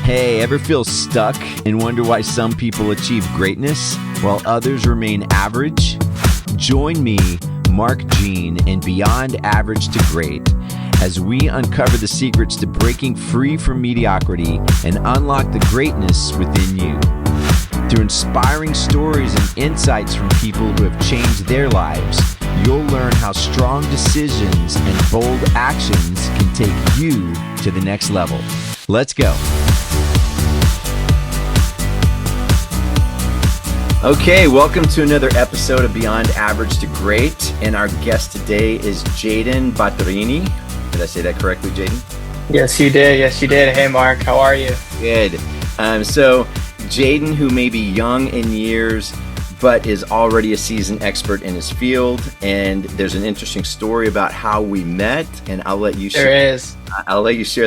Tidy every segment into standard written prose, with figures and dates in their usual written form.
Hey, ever feel stuck and wonder why some people achieve greatness while others remain average? Join me, Mark Jean, and Beyond Average to Great as we uncover the secrets to breaking free from mediocrity and unlock the greatness within you. Through inspiring stories and insights from people who have changed their lives, you'll learn how strong decisions and bold actions can take you to the next level. Let's go. Okay, welcome to another episode of Beyond Average to Great. And our guest today is Jaden Bottarini. Did I say that correctly, Jaden? Yes, you did. Hey, Mark. How are you? Good. So Jaden, who may be young in years, but is already a seasoned expert in his field. And there's an interesting story about how we met, and I'll let you share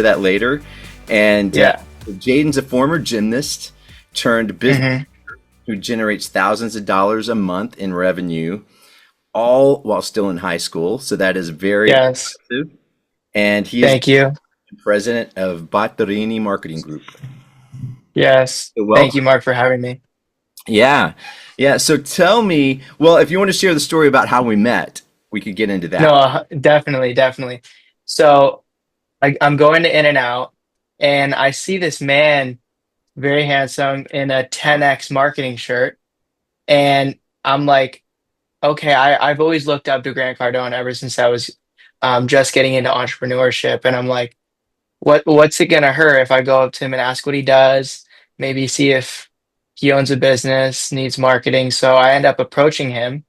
that later. And Jaden's a former gymnast turned business who generates thousands of dollars a month in revenue, all while still in high school. So that is very impressive. And he is president of Bottarini Marketing Group. Yes. So thank you, Mark, for having me. Yeah. So tell me, well, if you want to share the story about how we met, we could get into that. No, definitely. So I'm going to In-N-Out, and I see this man, very handsome, in a 10X marketing shirt. And I'm like, okay, I've always looked up to Grant Cardone ever since I was just getting into entrepreneurship. And I'm like, what's it gonna hurt if I go up to him and ask what he does, maybe see if he owns a business, needs marketing. So I end up approaching him,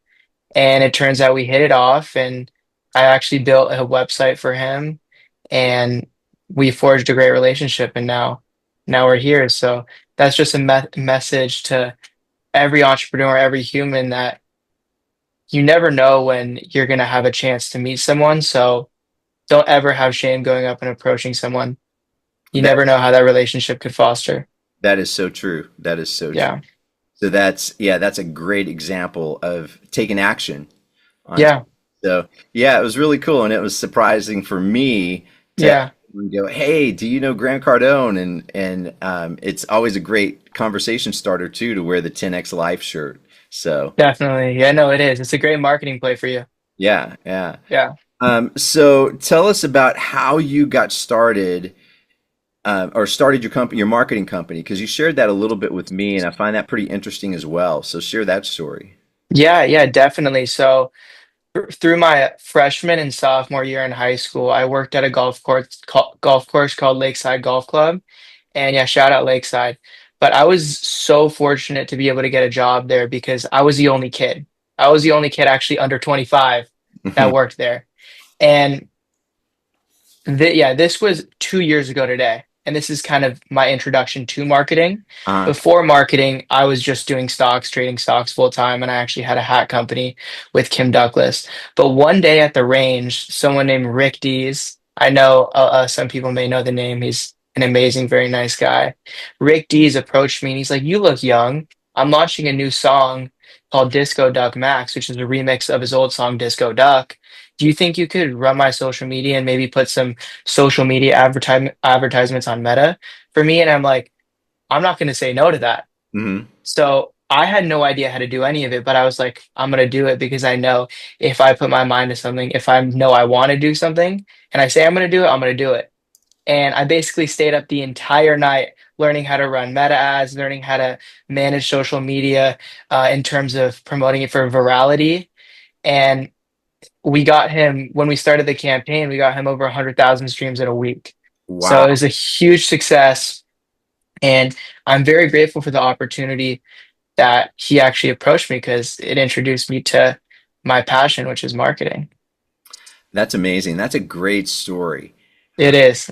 and it turns out we hit it off, and I actually built a website for him, and we forged a great relationship, and now we're here. So that's just a message to every entrepreneur, every human, that you never know when you're going to have a chance to meet someone. So don't ever have shame going up and approaching someone. You never know how that relationship could foster. That is so true. True. So that's a great example of taking action. So it was really cool. And it was surprising for me to go, hey, do you know Grant Cardone? And it's always a great conversation starter too, to wear the 10X Life shirt. So definitely. Yeah, no, it is. It's a great marketing play for you. Yeah. So tell us about how you got started, or started your marketing company, because you shared that a little bit with me, and I find that pretty interesting as well. So share that story. Yeah, definitely. So through my freshman and sophomore year in high school, I worked at a golf course called Lakeside Golf Club. And shout out Lakeside. But I was so fortunate to be able to get a job there because I was the only kid. I was the only kid actually under 25 that worked there. And this was 2 years ago today. And this is kind of my introduction to marketing. Before marketing, I was just doing stocks, trading stocks full time. And I actually had a hat company with Kim Douglas. But one day at the range, someone named Rick Dees, I know some people may know the name. He's an amazing, very nice guy. Rick Dees approached me and he's like, "You look young. I'm launching a new song called Disco Duck Max, which is a remix of his old song Disco Duck. Do you think you could run my social media and maybe put some social media advertisements on Meta for me?" And I'm like, I'm not going to say no to that. So I had no idea how to do any of it, but I was like, I'm going to do it because I know if I put my mind to something, if I know I want to do something and I say I'm going to do it, I'm going to do it. And I basically stayed up the entire night learning how to run meta ads, learning how to manage social media in terms of promoting it for virality. And we got him, when we started the campaign, we got him over 100,000 streams in a week. Wow. So it was a huge success. And I'm very grateful for the opportunity that he actually approached me because it introduced me to my passion, which is marketing. That's amazing. That's a great story. It is.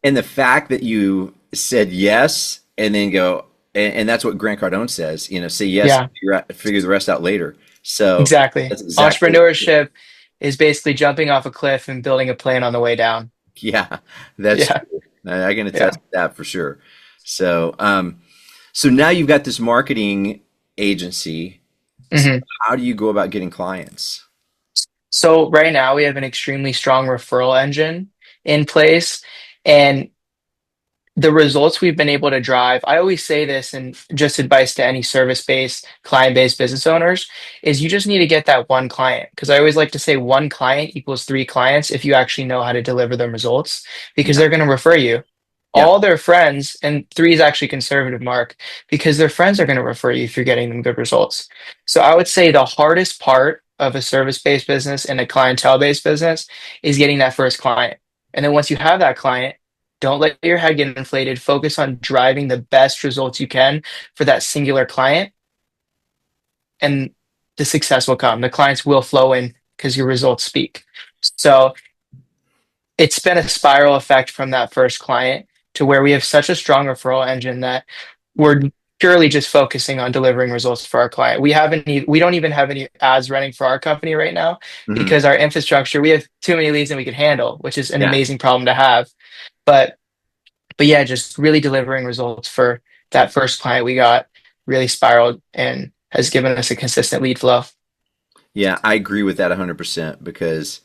And the fact that you said yes and then go, and that's what Grant Cardone says, say yes, figure the rest out later. So exactly. Entrepreneurship is basically jumping off a cliff and building a plane on the way down. Yeah, that's true. I can attest to that for sure. So, so now you've got this marketing agency. So how do you go about getting clients? So right now we have an extremely strong referral engine in place. And the results we've been able to drive, I always say this, and just advice to any service-based, client-based business owners, is you just need to get that one client. Because I always like to say one client equals three clients if you actually know how to deliver them results, because Yeah. they're going to refer you. Yeah. All their friends, and three is actually conservative, Mark, because their friends are going to refer you if you're getting them good results. So I would say the hardest part of a service-based business and a clientele-based business is getting that first client. And then once you have that client, don't let your head get inflated. Focus on driving the best results you can for that singular client, and the success will come. The clients will flow in because your results speak. So it's been a spiral effect from that first client to where we have such a strong referral engine that we're purely just focusing on delivering results for our client. We don't even have any ads running for our company right now Hmm. because our infrastructure, we have too many leads than we could handle, which is an Yeah. amazing problem to have. But but yeah, just really delivering results for that first client we got really spiraled and has given us a consistent lead flow. Yeah, I agree with that 100% because,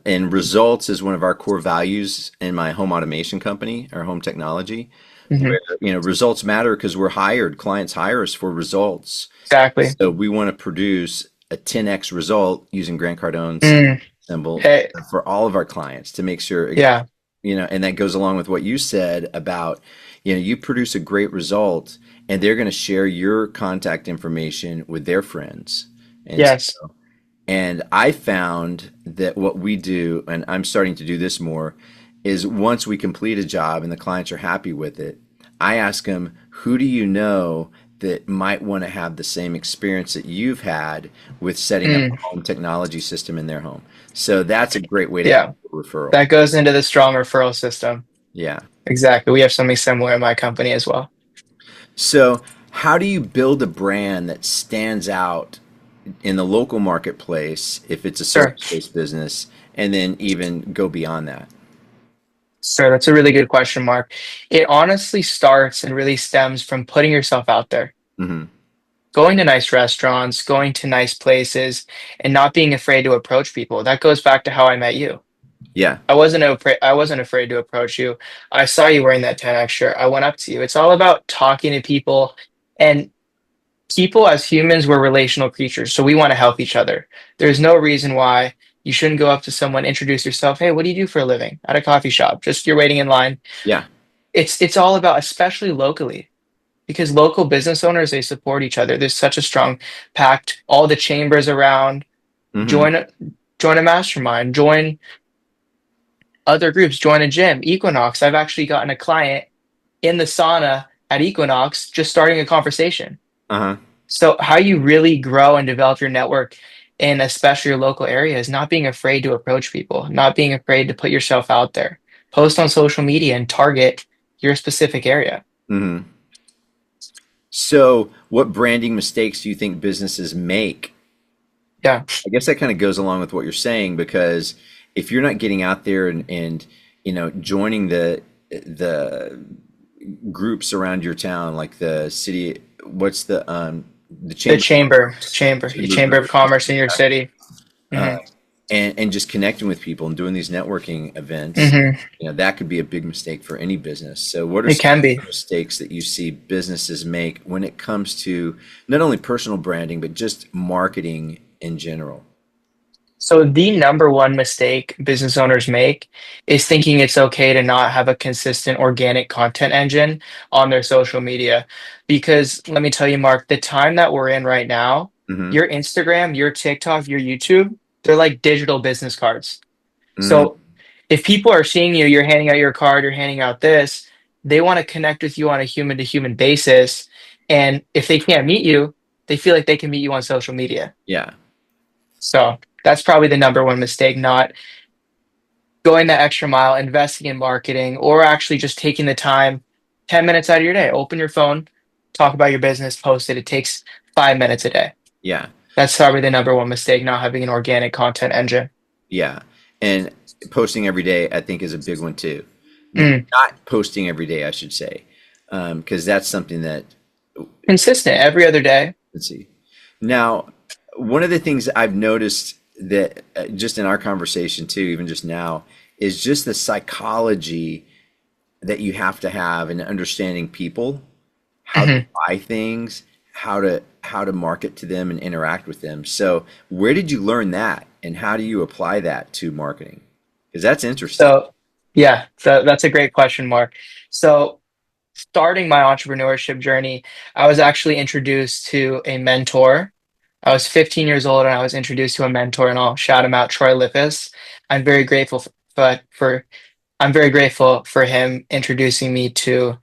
and results is one of our core values in my home automation company, our home technology, Hmm. where, results matter because we're hired. Clients hire us for results. Exactly. So we want to produce a 10x result using Grant Cardone's Mm. symbol Hey, for all of our clients to make sure, yeah. and that goes along with what you said about, you produce a great result and they're going to share your contact information with their friends. And Yes. and I found that what we do, and I'm starting to do this more, is once we complete a job and the clients are happy with it, I ask them, who do you know that might want to have the same experience that you've had with setting up Mm. a home technology system in their home? So that's a great way to have Yeah. a referral. That goes into the strong referral system. Yeah. Exactly. We have something similar in my company as well. So how do you build a brand that stands out in the local marketplace if it's a Sure. service-based business, and then even go beyond that? Sure. That's a really good question, Mark. It honestly starts and really stems from putting yourself out there, Hmm. going to nice restaurants, going to nice places, and not being afraid to approach people. That goes back to how I met you. Yeah. I wasn't afraid to approach you. I saw you wearing that 10X shirt. I went up to you. It's all about talking to people, and people as humans, we're relational creatures, so we want to help each other. There's no reason why you shouldn't go up to someone, introduce yourself. Hey, what do you do for a living? At a coffee shop. Just you're waiting in line. Yeah. It's all about, especially locally, because local business owners, they support each other. There's such a strong pact. All the chambers around, Hmm. join a join a mastermind, join other groups, join a gym. Equinox, I've actually gotten a client in the sauna at Equinox just starting a conversation. Uh-huh. So, how you really grow and develop your network in especially your local area is not being afraid to approach people, not being afraid to put yourself out there. Post on social media and target your specific area. Hmm. So, what branding mistakes do you think businesses make? Yeah. I guess that kind of goes along with what you're saying because if you're not getting out there and joining the groups around your town, like the city, what's the The chamber your chamber chamber group, of commerce in your city. uh, Hmm. and just connecting with people and doing these networking events, Hmm. that could be a big mistake for any business. So, what are It some can be. mistakes that you see businesses make when it comes to not only personal branding, but just marketing in general? So the number one mistake business owners make is thinking it's okay to not have a consistent organic content engine on their social media. Because let me tell you, Mark, the time that we're in right now, Hmm. your Instagram, your TikTok, your YouTube, they're like digital business cards. Mm, So if people are seeing you, you're handing out your card, you're handing out this, they want to connect with you on a human to human basis. And if they can't meet you, they feel like they can meet you on social media. yeah. So that's probably the number one mistake, not going that extra mile, investing in marketing, or actually just taking the time, 10 minutes out of your day. Open your phone, talk about your business, post it. It takes 5 minutes a day. Yeah. That's probably the number one mistake, not having an organic content engine. Yeah. And posting every day, I think, is a big one too. Mm. Not posting every day, I should say, because that's something that, Consistent every other day. let's see. Now, one of the things I've noticed that just in our conversation too, even just now, is just the psychology that you have to have in understanding people, how they Mhm. buy things, how to market to them and interact with them. So, where did you learn that, and how do you apply that to marketing? Because that's interesting. So, yeah, so that's a great question, Mark. So, starting my entrepreneurship journey, I was actually introduced to a mentor. I was 15 years old and I was introduced to a mentor, and I'll shout him out, Troy Lippis. I'm very grateful for I'm very grateful for him introducing me to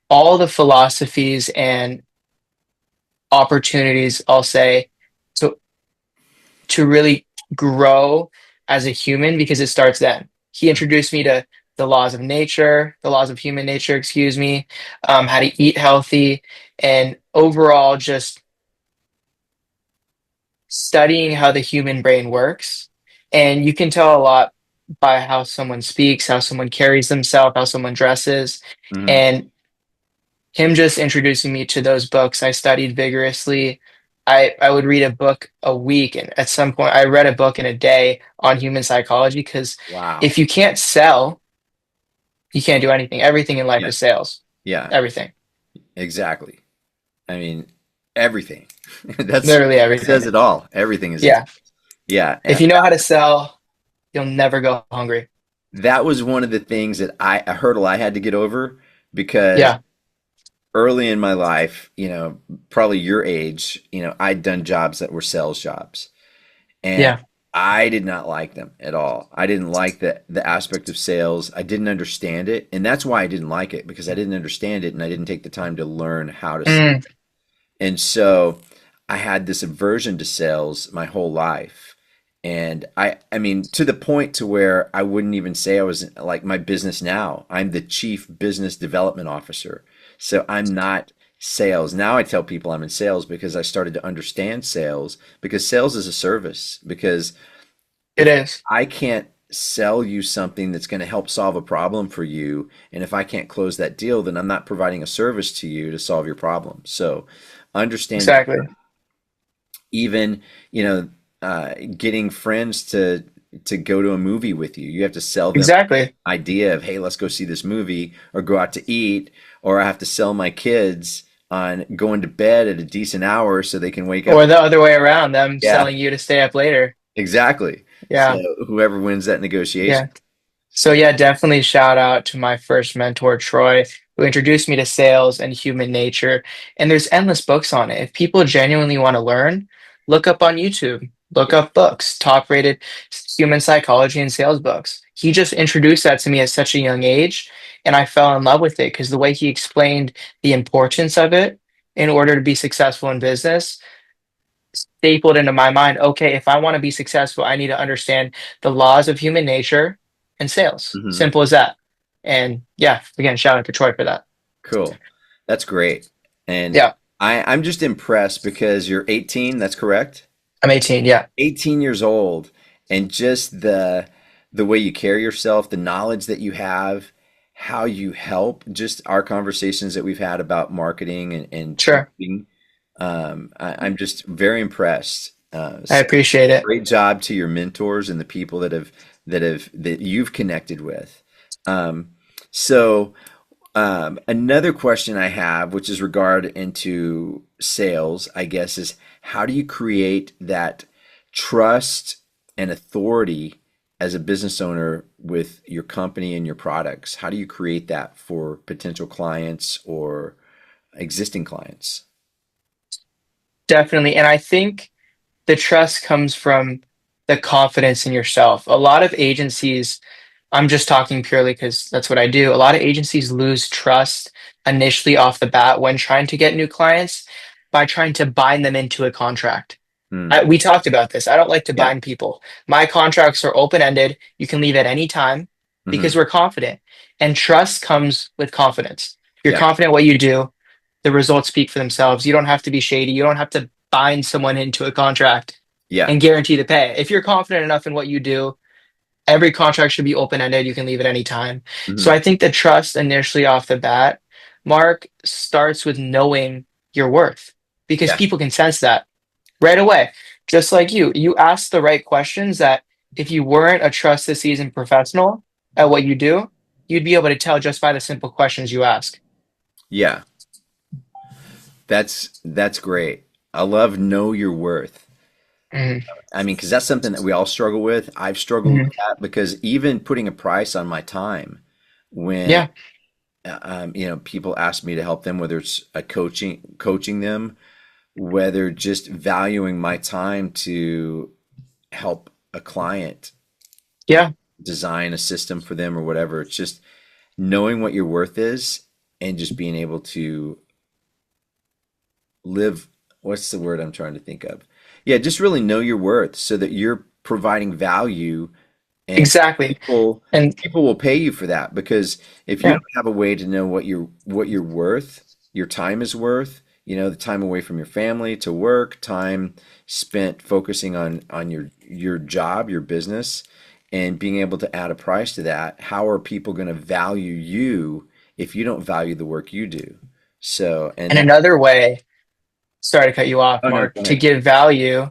all the philosophies and opportunities, I'll say, to really grow as a human because it starts then. He introduced me to the laws of human nature, excuse me, how to eat healthy, and overall just studying how the human brain works. And you can tell a lot by how someone speaks, how someone carries themselves, how someone dresses. Hmm. And him just introducing me to those books, I studied vigorously. I would read a book a week, and at some point, I read a book in a day on human psychology because Wow. if you can't sell, you can't do anything. Everything in life Yeah. is sales. Yeah. Everything. Exactly. I mean, everything. That's Literally that says everything. it all. Everything is in. Yeah. Yeah. If you know how to sell, you'll never go hungry. That was one of the things that a hurdle I had to get over because Yeah. early in my life, probably your age, I'd done jobs that were sales jobs, and Yeah. I did not like them at all. I didn't like the aspect of sales. I didn't understand it, and that's why I didn't like it because I didn't understand it and I didn't take the time to learn how to sell. Mm, And so I had this aversion to sales my whole life. And I mean, to the point to where I wouldn't even say I was like my business now. I'm the chief business development officer. So I'm not sales. Now I tell people I'm in sales because I started to understand sales because sales is a service. Because it if is. I can't sell you something that's going to help solve a problem for you, and if I can't close that deal, then I'm not providing a service to you to solve your problem. So understanding Exactly. even, getting friends to go to a movie with you, you have to sell them Exactly. the idea of, hey, let's go see this movie or go out to eat, or I have to sell my kids on going to bed at a decent hour so they can wake up. Or the other way around, them Yeah, selling you to stay up later. exactly. So Yeah. whoever wins that negotiation. Yeah. So yeah, definitely shout out to my first mentor, Troy, who introduced me to sales and human nature. And there's endless books on it. If people genuinely want to learn, look up on YouTube, look Yeah. up books, top rated human psychology and sales books. He just introduced that to me at such a young age, and I fell in love with it because the way he explained the importance of it in order to be successful in business stapled into my mind, okay, if I want to be successful, I need to understand the laws of human nature and sales. Hmm. Simple as that. And yeah, again, shout out to Troy for that. Cool. That's great. And Yeah, I'm just impressed because you're 18, that's correct? I'm 18. Yeah, 18 years old, and just the way you carry yourself, the knowledge that you have, how you help, just our conversations that we've had about marketing and sure. teaching. I'm just very impressed. I So appreciate it. great job to your mentors and the people that you've connected with. Um, so another question I have, which is regard into sales, I guess, is how do you create that trust and authority as a business owner with your company and your products? How do you create that for potential clients or existing clients? Definitely. And I think the trust comes from the confidence in yourself. A lot of agencies, I'm just talking purely because that's what I do. A lot of agencies lose trust initially off the bat when trying to get new clients by trying to bind them into a contract. Hmm. We talked about this. I don't like to Yeah. bind people. My contracts are open ended. You can leave at any time Hmm. because we're confident. And trust comes with confidence. If you're Yeah. confident what you do, the results speak for themselves. You don't have to be shady. You don't have to bind someone into a contract Yeah. and guarantee the pay. If you're confident enough in what you do, every contract should be open ended. You can leave at any time. So Hmm. I think the trust initially off the bat, Mark, starts with knowing your worth because Yeah. people can sense that right away. Just like you asked the right questions that if you weren't a trusted seasoned professional at what you do, you'd be able to tell just by the simple questions you ask. Yeah, that's great. I love know your worth. Hmm. I mean, because that's something that we all struggle with. I've struggled Hmm. with that because even putting a price on my time when Yeah, people ask me to help them, whether it's a coaching them, whether just valuing my time to help a client yeah, design a system for them or whatever. It's just knowing what your worth is and just being able to live. What's the word I'm trying to think of? Yeah, just really know your worth so that you're providing value, and exactly. people And people will pay you for that. Because if you yeah, don't have a way to know what you're worth, your time is worth, the time away from your family to work, time spent focusing on your job, your business, and being able to add a price to that, how are people going to value you if you don't value the work you do? So, and and that, another way, sorry to cut you off, oh no, Mark, go to ahead. give value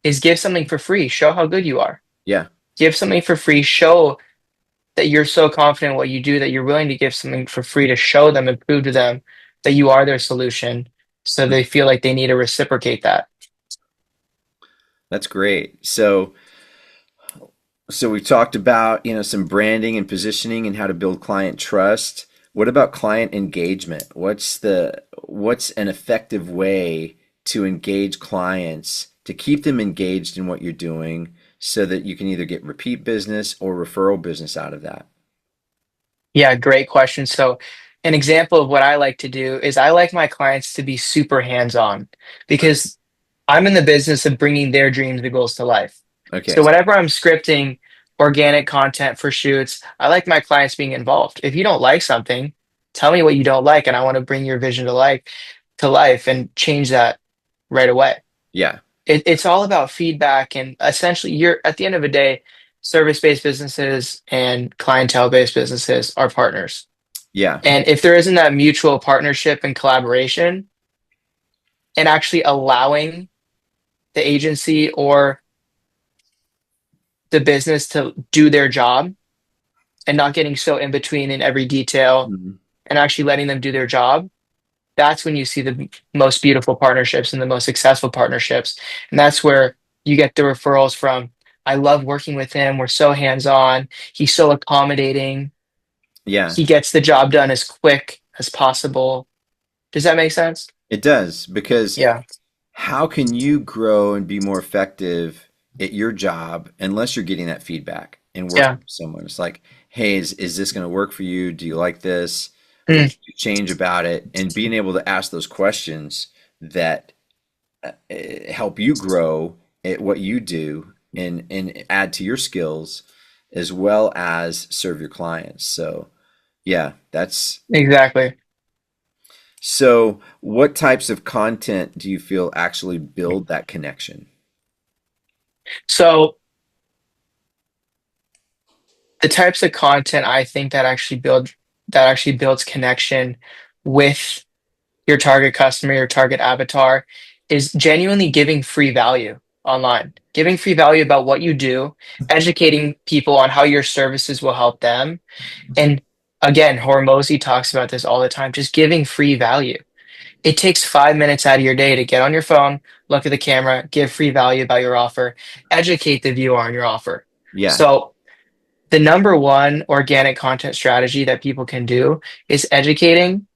is give something for free. Show how good you are. Yeah, Give something for free. Show that you're so confident in what you do that you're willing to give something for free to show them and prove to them that you are their solution so they feel like they need to reciprocate that. that's great. So we talked about, some branding and positioning and how to build client trust. What about client engagement? What's an effective way to engage clients, to keep them engaged in what you're doing so that you can either get repeat business or referral business out of that? Yeah, great question. So, an example of what I like to do is I like my clients to be super hands-on because I'm in the business of bringing their dreams and goals to life. Okay. So, whenever I'm scripting organic content for shoots, I like my clients being involved. If you don't like something, tell me what you don't like, and I want to bring your vision to life and change that right away. Yeah. It's all about feedback, and essentially, you're at the end of the day, service-based businesses and clientele-based businesses are partners. Yeah. And if there isn't that mutual partnership and collaboration, and actually allowing the agency or the business to do their job and not getting so in between in every detail Mhm. and actually letting them do their job, that's when you see the most beautiful partnerships and the most successful partnerships. And that's where you get the referrals from. I love working with him. We're so hands-on. He's so accommodating. Yeah. He gets the job done as quick as possible. Does that make sense? It does, because Yeah. how can you grow and be more effective at your job unless you're getting that feedback and working Yeah. with someone? It's like, hey, is this going to work for you? Do you like this? What Mm, would you change about it? And being able to ask those questions that help you grow at what you do and add to your skills as well as serve your clients. So, yeah, that's exactly. so. What types of content do you feel actually build that connection? So the types of content I think that actually builds connection with your target customer, your target avatar, is genuinely giving free value online, giving free value about what you do, educating people on how your services will help them. And again, Hormozy talks about this all the time, just giving free value. It takes 5 minutes out of your day to get on your phone, look at the camera, give free value about your offer, educate the viewer on your offer. Yeah. So the number one organic content strategy that people can do is educating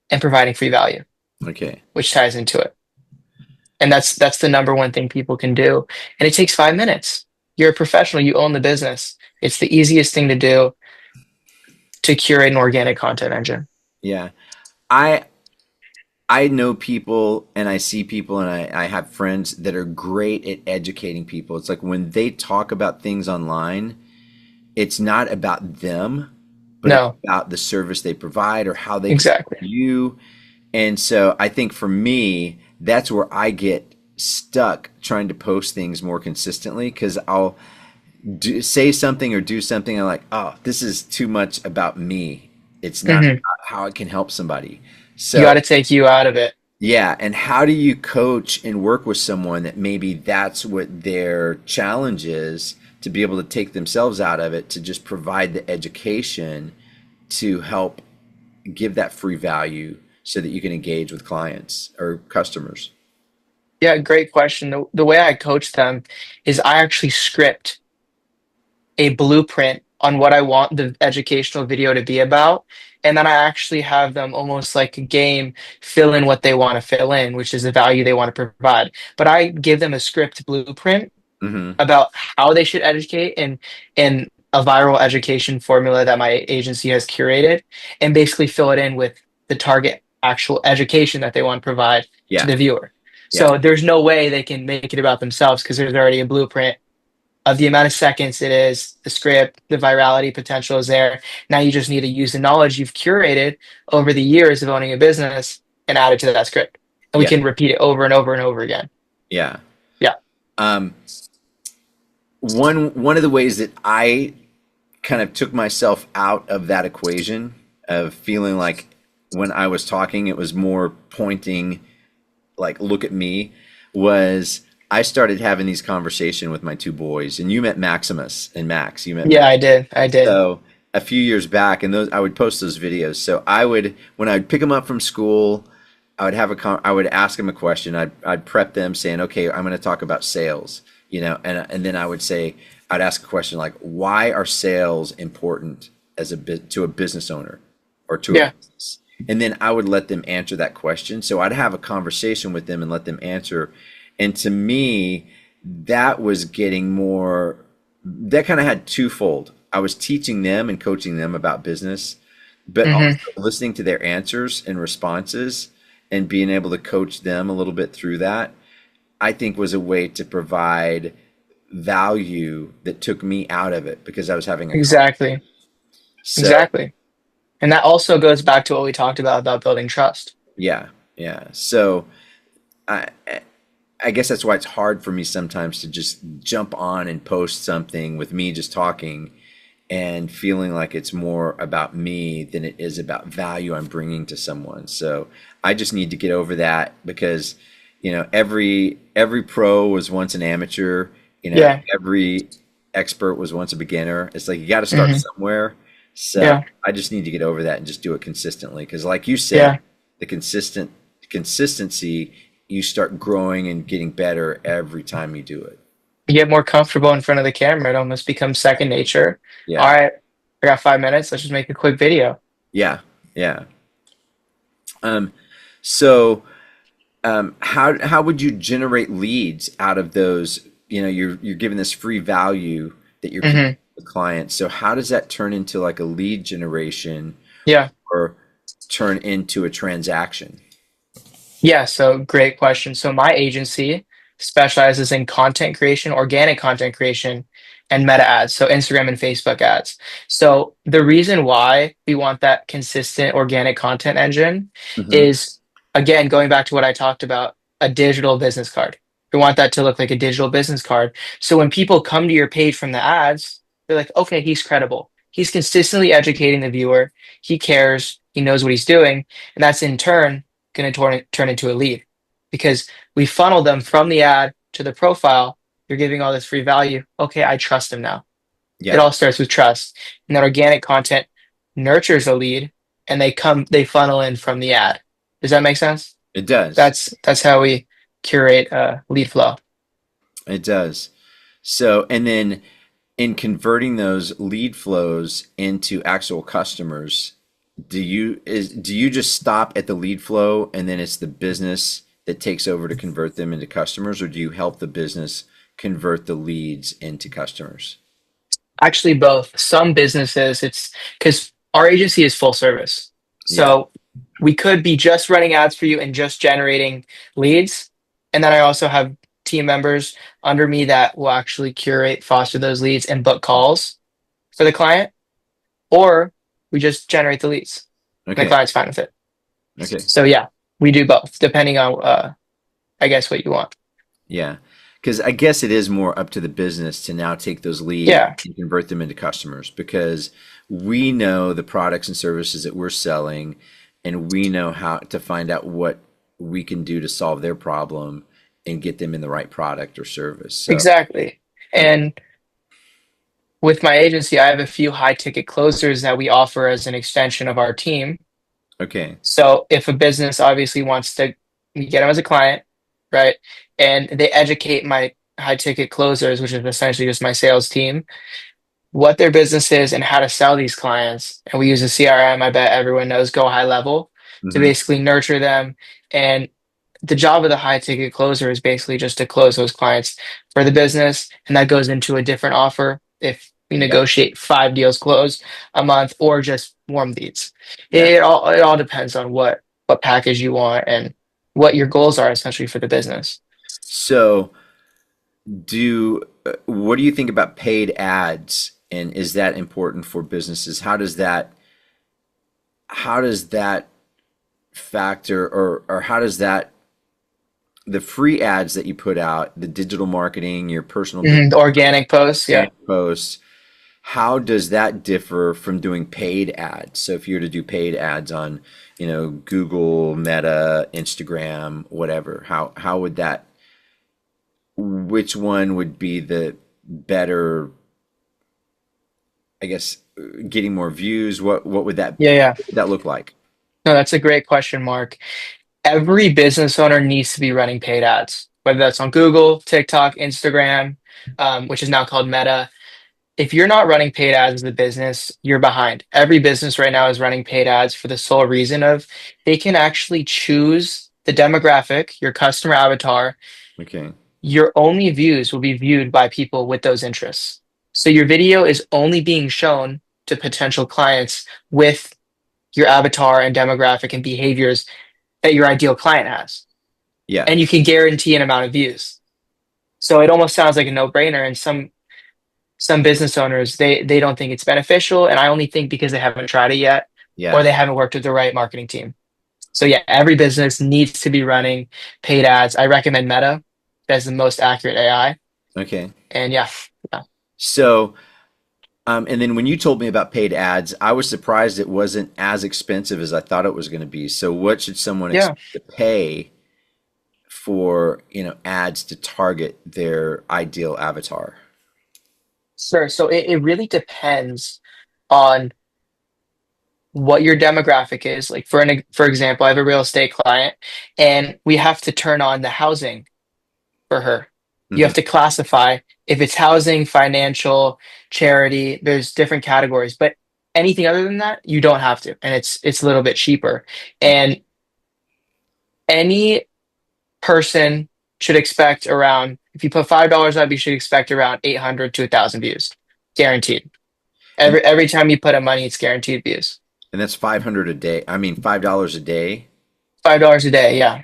and providing free value, Okay. which ties into it. And that's the number one thing people can do. And it takes 5 minutes. You're a professional, you own the business. It's the easiest thing to do to curate an organic content engine. Yeah. I I know people and I see people and I have friends that are great at educating people. It's like when they talk about things online, it's not about them, but it's No, about the service they provide or how they can help exactly. you. And so I think for me, that's where I get stuck trying to post things more consistently because I'll say something or do something. I'm like, oh, this is too much about me. It's not Hmm. about how it can help somebody. You got So to take you out of it. yeah, and how do you coach and work with someone that maybe that's what their challenge is, to be able to take themselves out of it, to just provide the education to help give that free value so that you can engage with clients or customers? Yeah, great question. The way I coach them is I actually script a blueprint on what I want the educational video to be about. And then I actually have them almost like a game fill in what they want to fill in, which is the value they want to provide. But I give them a script blueprint Mm-hmm. about how they should educate in a viral education formula that my agency has curated and basically fill it in with the target actual education that they want to provide to Yeah. the viewer. Yeah. So there's no way they can make it about themselves because there's already a blueprint of the amount of seconds it is, the script, the virality potential is there. Now you just need to use the knowledge you've curated over the years of owning a business and add it to that script. And we Yeah. can repeat it over and over and over again. Yeah. Yeah. Um, one of the ways that I kind of took myself out of that equation of feeling like when I was talking, it was more pointing like, look at me, was I started having these conversations with my two boys, and you met Maximus and Max. You met Yeah, Max. I did. I did. So a few years back, and those I would post those videos. So I would, when I'd pick them up from school, I would have I would ask them a question. I'd prep them saying, okay, I'm going to talk about sales, and then I would say, I'd ask a question like, why are sales important as to a business owner or to a Yeah. business? And then I would let them answer that question. So I'd have a conversation with them and let them answer. And to me, that was getting more, that kind of had twofold. I was teaching them and coaching them about business, but also Hmm. listening to their answers and responses and being able to coach them a little bit through that, I think was a way to provide value that took me out of it because I was having a Exactly. so Exactly. And that also goes back to what we talked about building trust. yeah, yeah. So I I guess that's why it's hard for me sometimes to just jump on and post something with me just talking and feeling like it's more about me than it is about value I'm bringing to someone. So I just need to get over that because, every pro was once an amateur, Yeah. every expert was once a beginner. It's like you got to start Hmm. somewhere. So Yeah. I just need to get over that and just do it consistently. Because like you said, Yeah. the consistency, you start growing and getting better every time you do it. You get more comfortable in front of the camera. It almost becomes second nature. All Yeah. right, I got 5 minutes. Let's just make a quick video. Yeah. Yeah. Um, so how would you generate leads out of those? You're giving this free value that you're keeping Hmm. with clients. So how does that turn into like a lead generation Yeah. or turn into a transaction? Yeah, so great question. So my agency specializes in content creation, organic content creation, and meta ads, so Instagram and Facebook ads. So the reason why we want that consistent organic content engine Hmm. is, again, going back to what I talked about, a digital business card. We want that to look like a digital business card. So when people come to your page from the ads, they're like, okay, he's credible. He's consistently educating the viewer. He cares. He knows what he's doing. And that's in turn going to turn into a lead because we funnel them from the ad to the profile. You're giving all this free value. Okay, I trust him now. It Yeah, all starts with trust. And that organic content nurtures a lead and they funnel in from the ad. Does that make sense? it does. That's how we curate lead flow. It does. So, and then in converting those lead flows into actual customers, do you just stop at the lead flow and then it's the business that takes over to convert them into customers, or do you help the business convert the leads into customers? Actually, both. Some businesses, it's because our agency is full service. Yeah. So we could be just running ads for you and just generating leads. And then I also have team members under me that will actually curate, foster those leads, and book calls for the client. Or we just generate the leads. And the Okay. client's fine with it. Okay. So yeah, we do both, depending on, I guess, what you want. Yeah. Because I guess it is more up to the business to now take those leads Yeah, and convert them into customers because we know the products and services that we're selling and we know how to find out what we can do to solve their problem and get them in the right product or service. So, exactly. yeah. And with my agency, I have a few high ticket closers that we offer as an extension of our team. Okay. So if a business obviously wants to get them as a client, right, and they educate my high ticket closers, which is essentially just my sales team, what their business is and how to sell these clients. And we use a CRM, I bet everyone knows, Go High Level, to Hmm. basically nurture them. And the job of the high ticket closer is basically just to close those clients for the business. And that goes into a different offer if we Yeah. negotiate 5 deals closed a month or just warm leads. Yeah. It all depends on what package you want and what your goals are essentially for the business. So, what do you think about paid ads, and is that important for businesses? How does that factor, or how does that the free ads that you put out, the digital marketing, your personal business Mhm, the organic posts, yeah. posts, how does that differ from doing paid ads? So if you were to do paid ads on, Google, Meta, Instagram, whatever, how would that, which one would be the better, I guess, getting more views? What would that Yeah, yeah. look like? No, that's a great question, Mark. Every business owner needs to be running paid ads, whether that's on Google, TikTok, Instagram, which is now called Meta. If you're not running paid ads as a business, you're behind. Every business right now is running paid ads for the sole reason of they can actually choose the demographic, your customer avatar. Okay. Your only views will be viewed by people with those interests. So your video is only being shown to potential clients with your avatar and demographic and behaviors that your ideal client has. Yeah. And you can guarantee an amount of views. So it almost sounds like a no-brainer. And some business owners they don't think it's beneficial. And I only think because they haven't tried it yet or Yeah. they haven't worked with the right marketing team. So yeah, every business needs to be running paid ads. I recommend Meta as the most accurate AI. Okay. And yeah, yeah, So, and then when you told me about paid ads, I was surprised it wasn't as expensive as I thought it was going to be. So, what should someone yeah. expect to pay for, ads to target their ideal avatar? Sure. So it really depends on what your demographic is. Like for example, I have a real estate client and we have to turn on the housing for her. You Hmm. have to classify if it's housing, financial, charity, there's different categories, but anything other than that, you don't have to. And it's a little bit cheaper. And any person should expect around if you put $5 up, you should expect around 800 to 1,000 views. Guaranteed. And Every time you put up money, it's guaranteed views. and that's 500 a day. I mean, $5 a day. $5 a day, yeah.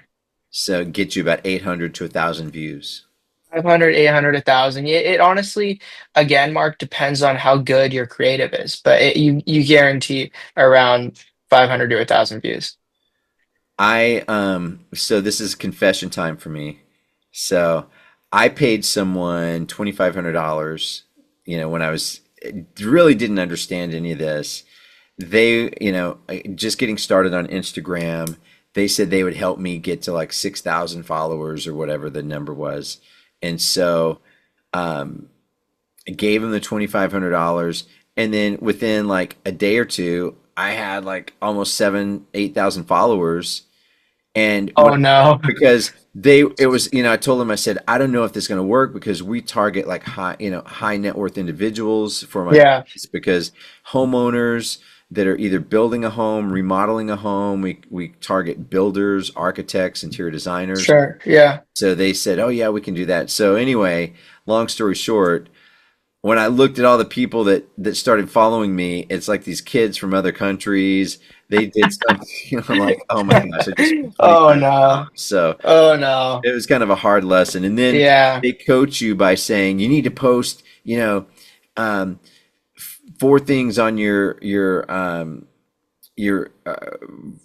So get you about 800 to 1,000 views. 500, 800, 1,000. It honestly, again, Mark, depends on how good your creative is, but you guarantee around 500 to 1,000 views. So this is confession time for me. So I paid someone $2,500, when I was really didn't understand any of this. They, just getting started on Instagram, they said they would help me get to like 6,000 followers or whatever the number was. And so I gave them the $2,500. And then within like a day or two, I had like almost 8,000 followers. And Oh no. because it was, I told them, I said, I don't know if this is going to work because we target like high net worth individuals for my Yeah, business, because homeowners that are either building a home, remodeling a home, we target builders, architects, interior designers. sure. Yeah. So they said, oh yeah, we can do that. So anyway, long story short, when I looked at all the people that started following me, it's like these kids from other countries. They did something, I'm like, oh my gosh, I just spent Oh 25. no. So Oh no. it was kind of a hard lesson. And then Yeah. they coach you by saying you need to post, um, four things on your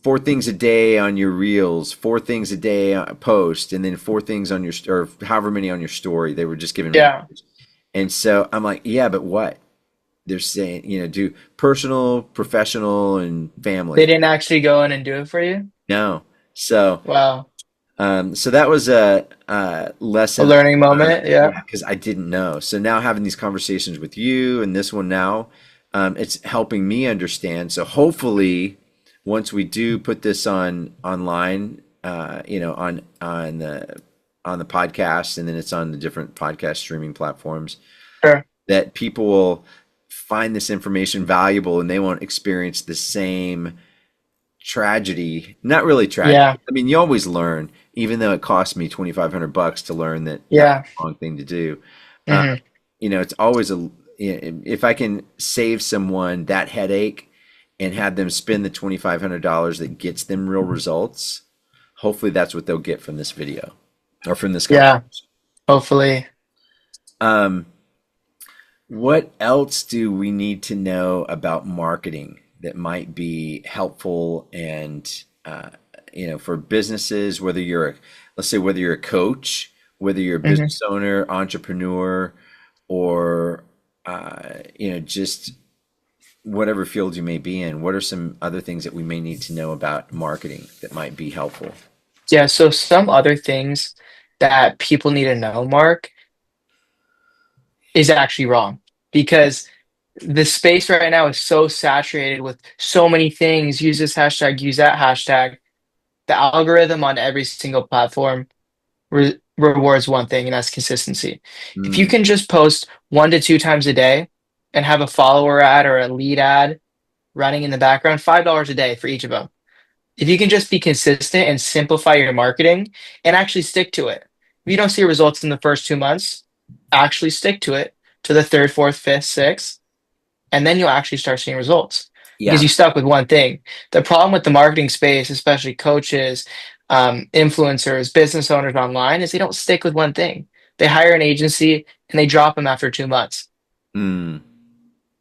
4 things a day on your reels, 4 things a day post, and then 4 things on your or however many on your story. They were just giving me, Yeah. and so I'm like, yeah, but what? They're saying, do personal, professional, and They family. didn't actually go in and do it for you? No. So Wow. So that was a A lesson I learning learned, moment. Yeah. yeah, because I didn't know. So now having these conversations with you and this one now, it's helping me understand. So hopefully, once we do put this on online, on the podcast, and then it's on the different podcast streaming platforms, Sure. that people will find this information valuable and they won't experience the same tragedy. Not really tragedy. Yeah. I mean, you always learn, even though it cost me $2,500 to learn that that was Yeah. the wrong thing to do. Uh, Hmm. it's always if I can save someone that headache and have them spend the $2,500 that gets them real results, hopefully that's what they'll get from this video or from this Yeah. conversation. Hopefully. Um, what else do we need to know about marketing that might be helpful and for businesses, whether let's say whether you're a coach, whether you're a Hmm. business owner, entrepreneur, or just whatever field you may be in, what are some other things that we may need to know about marketing that might be helpful? Yeah. So some other things that people need to know, Mark, is actually wrong because the space right now is so saturated with so many things. Use this hashtag, use that hashtag. The algorithm on every single platform rewards one thing, and that's consistency. If you Mm, can just post 1 to 2 times a day and have a follower ad or a lead ad running in the background, $5 a day for each of them. If you can just be consistent and simplify your marketing and actually stick to it. If you don't see results in the first 2 months, actually stick to it to the third, fourth, fifth, sixth, and then you'll actually start seeing results because yeah, you stuck with one thing. The problem with the marketing space, especially coaches, influencers, business owners online, is they don't stick with one thing. They hire an agency and they drop them after 2 months. mm,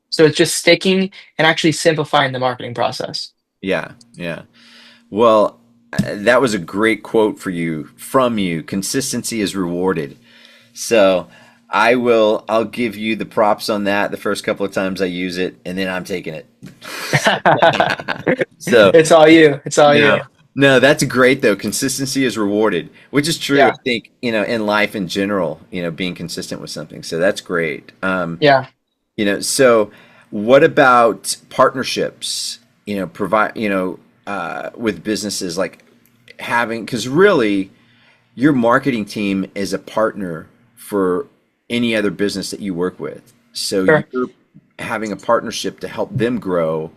So it's just sticking and actually simplifying the marketing process. yeah, yeah. Well, that was a great quote for you from you. Consistency is rewarded. So I'll give you the props on that the first couple of times I use it, and then I'm taking it. So It's all you. It's all no, you. no, that's great though. Consistency is rewarded, which is true. I Yeah. think, in life in general, being consistent with something. So that's great. Yeah. So what about partnerships? Provide, with businesses like having, because really your marketing team is a partner for any other business that you work with. So Sure. you're having a partnership to help them grow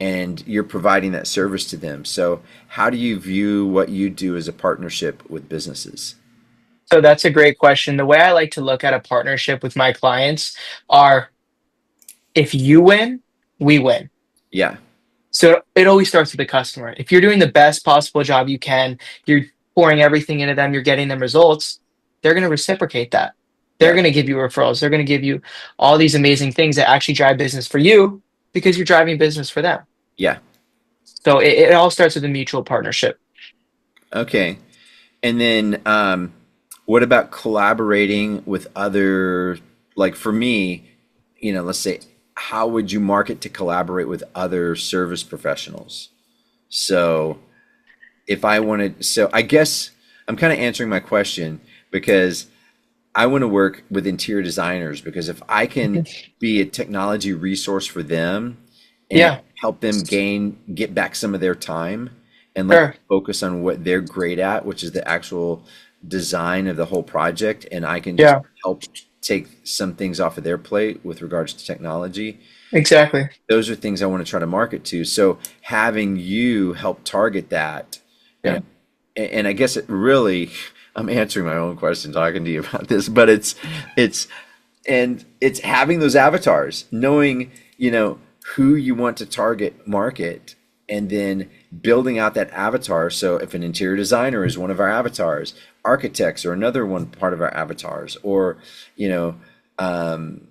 and you're providing that service to them. So how do you view what you do as a partnership with businesses? So that's a great question. The way I like to look at a partnership with my clients are if you win, we win. Yeah. So it always starts with the customer. If you're doing the best possible job you can, you're pouring everything into them, you're getting them results, they're going to reciprocate that. They're Yeah. going to give you referrals. They're going to give you all these amazing things that actually drive business for you because you're driving business for them. Yeah. So it all starts with a mutual partnership. Okay. And then what about collaborating with other, like for me, let's say, how would you market to collaborate with other service professionals? So if I wanted, so I guess I'm kind of answering my question because I want to work with interior designers because if I can be a technology resource for them and Yeah, help them get back some of their time and let them sure. focus on what they're great at, which is the actual design of the whole project, and I can just Yeah, help take some things off of their plate with regards to technology. exactly. Those are things I want to try to market to. So having you help target that, you know, Yeah. and I guess it really, I'm answering my own question talking to you about this, but it's it's having those avatars, knowing, who you want to target market, and then building out that avatar. So if an interior designer is one of our avatars, architects are another one part of our avatars, or, you know, um,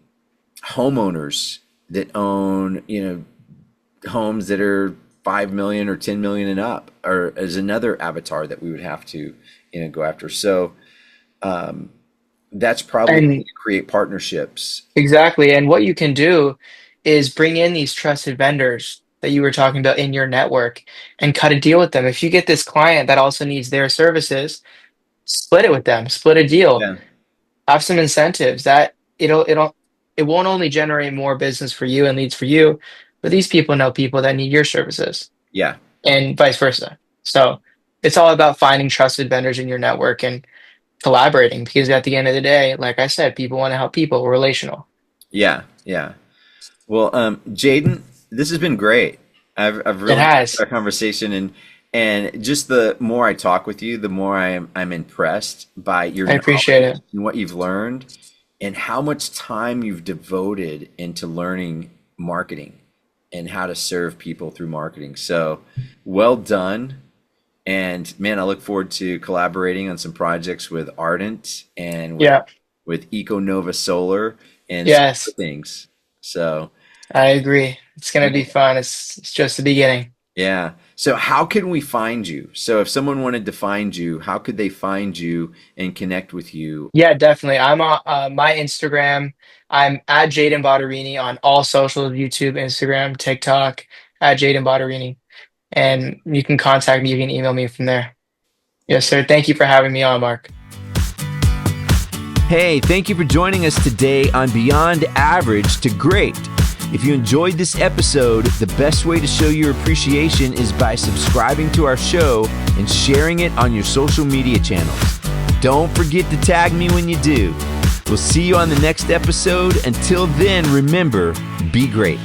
homeowners that own, homes that are 5 million or 10 million and up, or as another avatar that we would have to, go after. So that's probably how And you create partnerships. exactly. And what you can do is bring in these trusted vendors that you were talking about in your network and cut a deal with them. If you get this client that also needs their services, split it with them, split a deal, Yeah. have some incentives that it won't only generate more business for you and leads for you, but these people know people that need your services Yeah. and vice versa. So it's all about finding trusted vendors in your network and collaborating because at the end of the day, like I said, people want to help people. We're relational. Yeah. Yeah. Well, Jaden, this has been great. I've It really enjoyed has. our conversation, and just the more I talk with you, the more I'm impressed by your I appreciate knowledge it. and what you've learned, and how much time you've devoted into learning marketing and how to serve people through marketing. So, well done. And man, I look forward to collaborating on some projects with Ardent and Yeah. with EcoNova Solar and some other Yes. things. So. I agree. It's gonna be fun. It's just the beginning. Yeah. So how can we find you? So if someone wanted to find you, how could they find you and connect with you? Yeah, definitely. I'm on my Instagram. I'm at Jaden Bottarini on all socials, YouTube, Instagram, TikTok, at Jaden Bottarini. And you can contact me, you can email me from there. Yes, sir. Thank you for having me on, Mark. Hey, thank you for joining us today on Beyond Average to Great. If you enjoyed this episode, the best way to show your appreciation is by subscribing to our show and sharing it on your social media channels. Don't forget to tag me when you do. We'll see you on the next episode. Until then, remember, be great.